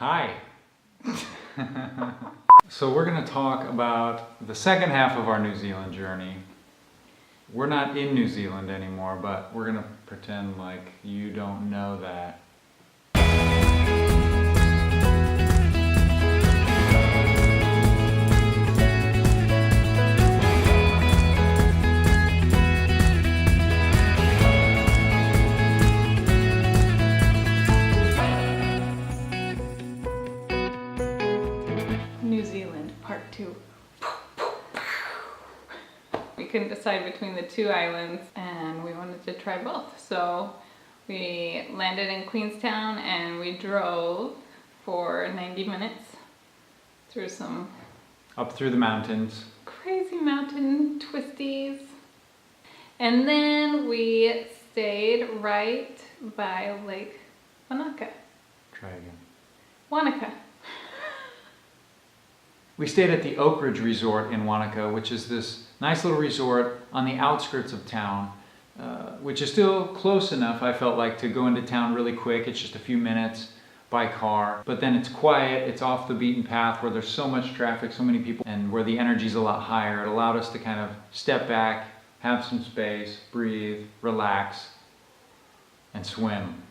Hi. So we're going to talk about the second half of our New Zealand journey. We're not in New Zealand anymore, but we're going to pretend like you don't know that. New Zealand, part 2. We couldn't decide between the two islands and we wanted to try both. So we landed in Queenstown and we drove for 90 minutes through some Up through the mountains. crazy mountain twisties. And then we stayed right by Lake Wanaka. Try again. Wanaka. We stayed at the Oakridge resort in Wanaka, which is this nice little resort on the outskirts of town, which is still close enough, I felt like, to go into town really quick. It's just a few minutes by car, but then it's quiet, it's off the beaten path where there's so much traffic, so many people, and where the energy's a lot higher. It allowed us to kind of step back, have some space, breathe, relax, and swim.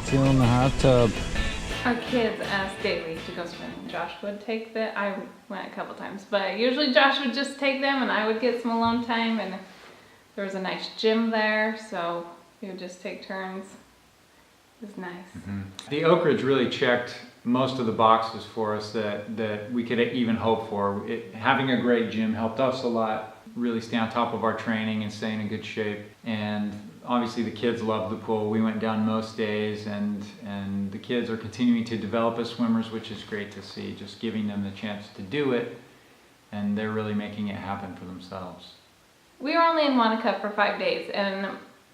Feel in the hot tub. Our kids asked daily to go swimming. Josh would take I went a couple times, but usually Josh would just take them and I would get some alone time, and there was a nice gym there, so we would just take turns. It was nice. Mm-hmm. The Oakridge really checked most of the boxes for us that we could even hope for. Having a great gym helped us a lot, really stay on top of our training and stay in good shape. And obviously the kids loved the pool. We went down most days, and the kids are continuing to develop as swimmers, which is great to see, just giving them the chance to do it, and they're really making it happen for themselves. We were only in Wanaka for 5 days, and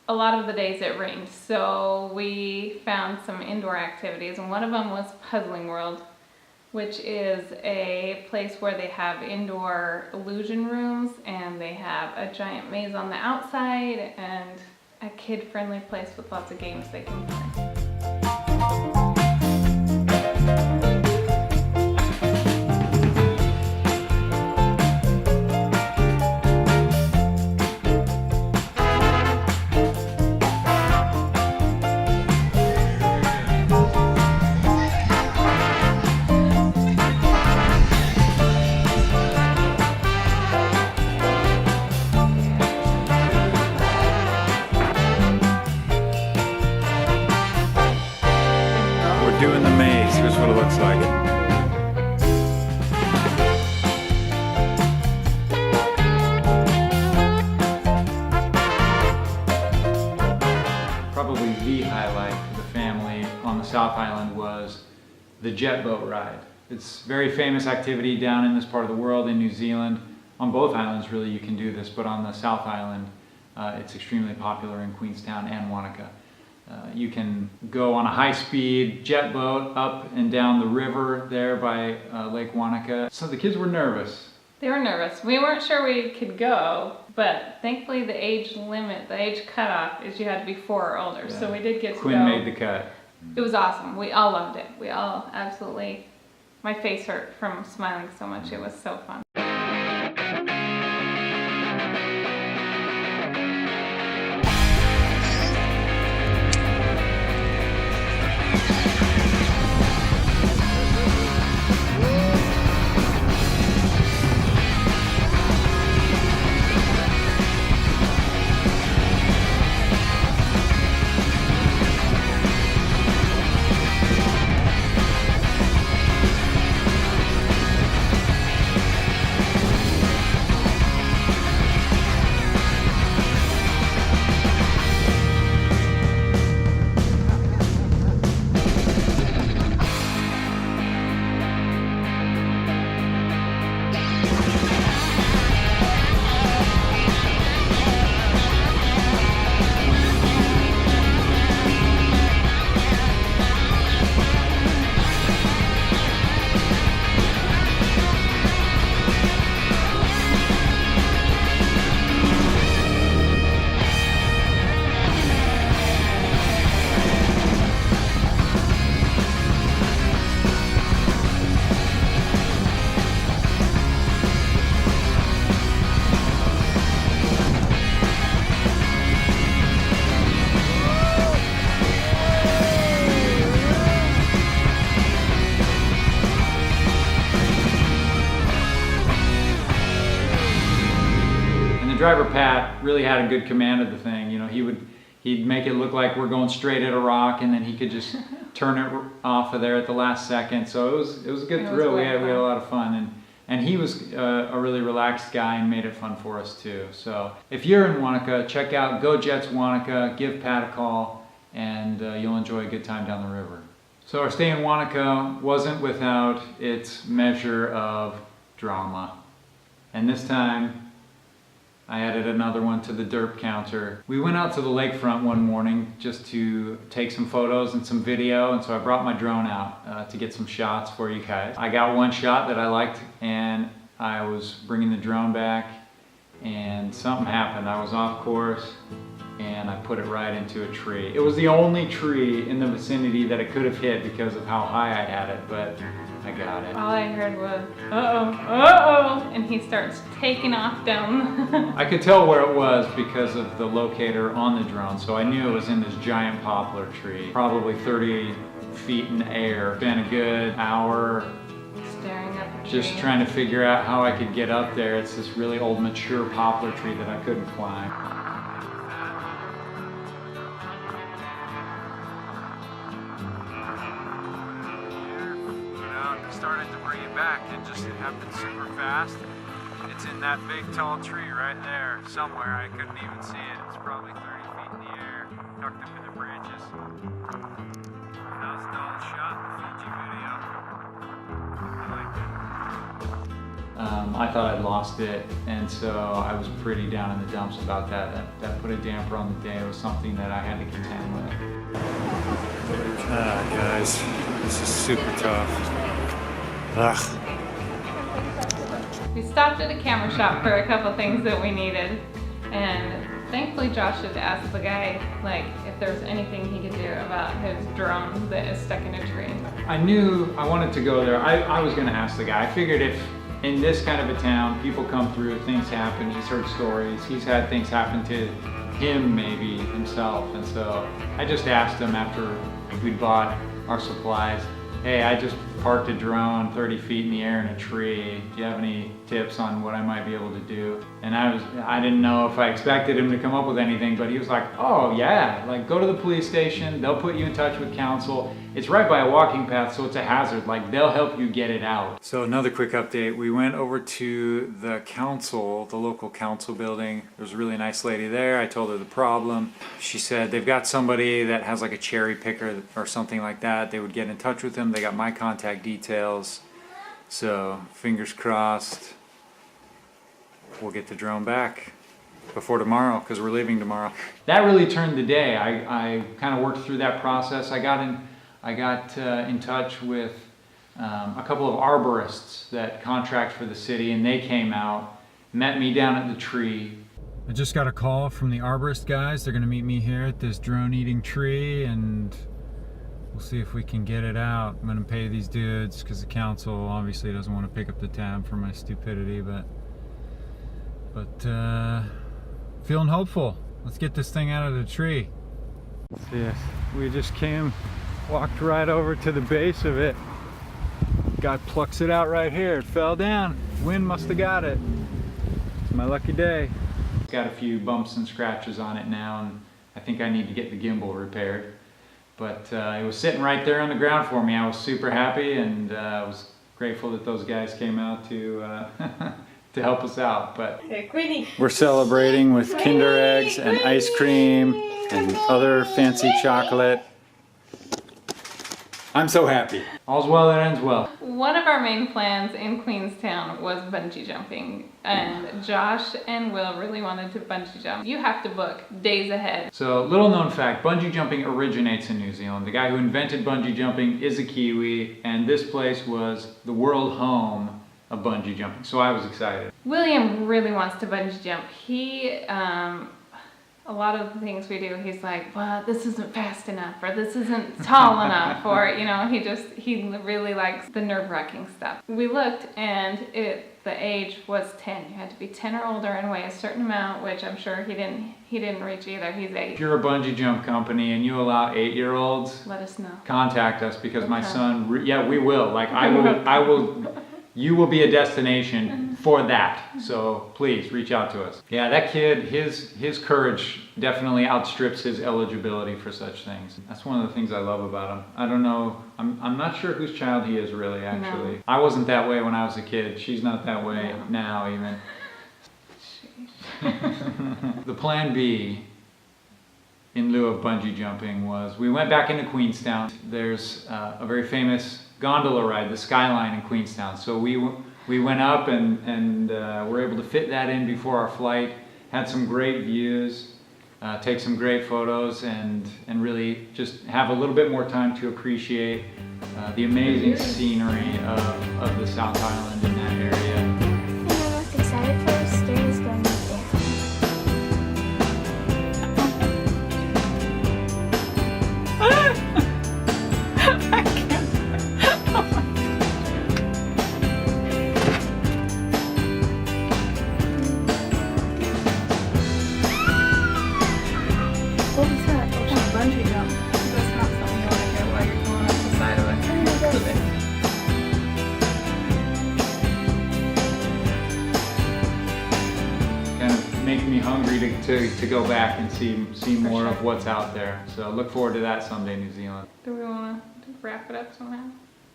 a lot of the days it rained, so we found some indoor activities, and one of them was Puzzling World, which is a place where they have indoor illusion rooms, and they have a giant maze on the outside, and a kid-friendly place with lots of games they can play. Doing the maze, here's what it looks like. Probably the highlight for the family on the South Island was the jet boat ride. It's a very famous activity down in this part of the world, in New Zealand. On both islands really you can do this, but on the South Island it's extremely popular in Queenstown and Wanaka. You can go on a high-speed jet boat up and down the river there by Lake Wanaka. So the kids were nervous. They were nervous. We weren't sure we could go, but thankfully the age limit, the age cutoff is you had to be 4 or older, Yeah. so we did get to Quinn go. made the cut. It was awesome. We all loved it. We all absolutely, my face hurt from smiling so much. It was so fun. driver Pat really had a good command of the thing. You know, he'd make it look like we're going straight at a rock, and then he could just turn it off of there at the last second. So it was a good thrill. We had a lot of fun, and he was a really relaxed guy and made it fun for us too. So if you're in Wanaka, check out Go Jets Wanaka. Give Pat a call, and you'll enjoy a good time down the river. So our stay in Wanaka wasn't without its measure of drama. And this time, I added another one to the derp counter. We went out to the lakefront one morning just to take some photos and some video, and so I brought my drone out to get some shots for you guys. I got one shot that I liked, and I was bringing the drone back, and something happened. I was off course, and I put it right into a tree. It was the only tree in the vicinity that it could have hit because of how high I had it, but I got it. All I heard was, uh-oh, uh-oh, and he starts taking off down. I could tell where it was because of the locator on the drone, so I knew it was in this giant poplar tree, probably 30 feet in the air. Been a good hour Staring at the tree. just trying to figure out how I could get up there. It's this really old mature poplar tree that I couldn't climb. Started to bring it back. It just happened super fast. It's in that big tall tree right there somewhere. I couldn't even see it. It's probably 30 feet in the air, tucked up in the branches. $1,000 shot in the Fiji video. I liked it. I thought I'd lost it, and so I was pretty down in the dumps about that. That put a damper on the day. It was something that I had to contend with. Guys, this is super tough. Ugh. We stopped at a camera shop for a couple things that we needed, and thankfully Josh had asked the guy like if there was anything he could do about his drone that is stuck in a tree. I knew I wanted to go there. I was going to ask the guy. I figured if in this kind of a town, people come through, things happen, he's heard stories, he's had things happen to him maybe himself, and so I just asked him after we'd bought our supplies, hey, I just parked a drone 30 feet in the air in a tree. Do you have any tips on what I might be able to do? And I didn't know if I expected him to come up with anything, but he was like, oh yeah, like go to the police station, they'll put you in touch with council. It's right by a walking path, so it's a hazard, like they'll help you get it out. So another quick update, we went over to the council, the local council building. There's a really nice lady there. I told her the problem. She said they've got somebody that has like a cherry picker or something like that. They would get in touch with them. They got my contact details. So fingers crossed, we'll get the drone back before tomorrow, because we're leaving tomorrow. That really turned the day. I kind of worked through that process. I got in touch with a couple of arborists that contract for the city, and they came out, met me down at the tree. I just got a call from the arborist guys. They're gonna meet me here at this drone-eating tree, and we'll see if we can get it out. I'm gonna pay these dudes because the council obviously doesn't want to pick up the tab for my stupidity, but feeling hopeful. Let's get this thing out of the tree. Yeah, we just walked right over to the base of it. Guy plucks it out right here. It fell down. Wind must have got it. It's my lucky day. It's got a few bumps and scratches on it now, and I think I need to get the gimbal repaired. But it was sitting right there on the ground for me. I was super happy, and I was grateful that those guys came out to to help us out. But we're celebrating with Kinder eggs and ice cream and other fancy chocolate. I'm so happy. All's well that ends well. One of our main plans in Queenstown was bungee jumping, and Josh and Will really wanted to bungee jump. You have to book days ahead. So, little known fact, bungee jumping originates in New Zealand. The guy who invented bungee jumping is a Kiwi, and this place was the world home of bungee jumping, so I was excited. William really wants to bungee jump. He, a lot of the things we do, he's like, well, this isn't fast enough, or this isn't tall enough, or, you know, he really likes the nerve-wracking stuff. We looked, and the age was 10. You had to be 10 or older and weigh a certain amount, which I'm sure he didn't reach either. He's 8. If you're a bungee jump company and you allow 8-year-olds, let us know. contact us, because my son, yeah, we will. Like, I will you will be a destination for that. So please reach out to us. Yeah, that kid, his courage definitely outstrips his eligibility for such things. That's one of the things I love about him. I don't know, I'm not sure whose child he is really, actually. No. I wasn't that way when I was a kid. She's not that way now even. The plan B, in lieu of bungee jumping, was we went back into Queenstown. There's a very famous gondola ride, the Skyline in Queenstown. So we went up and were able to fit that in before our flight. Had some great views, take some great photos, and really just have a little bit more time to appreciate the amazing scenery of the South Island in that area. I'm most excited for the stairs going down. What was that? Oh, bungee jump. That's not something you want to get while you're going up the side of it. Kind of make me hungry to go back and see more of what's out there. So look forward to that someday, New Zealand. Do we want to wrap it up somehow?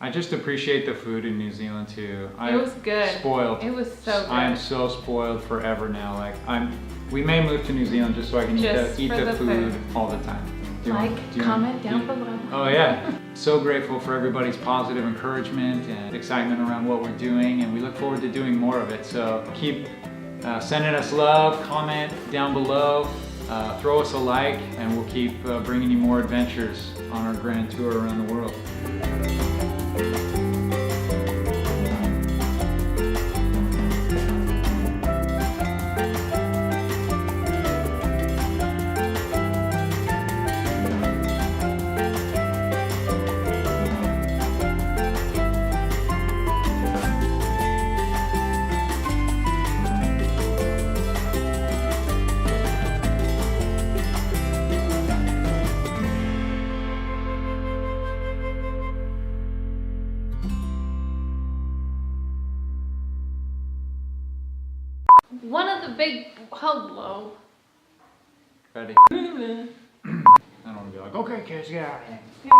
I just appreciate the food in New Zealand too. It was good. Spoiled. It was so good. I am so spoiled forever now. Like we may move to New Zealand just so I can Just eat for the the food food. all the time. Do you want- do you Comment want- down do- below. Oh yeah. So grateful for everybody's positive encouragement and excitement around what we're doing, and we look forward to doing more of it. So keep sending us love, comment down below, throw us a like, and we'll keep bringing you more adventures on our grand tour around the world. One of the big hello. Ready? I don't want to be like, okay kids, get out of here.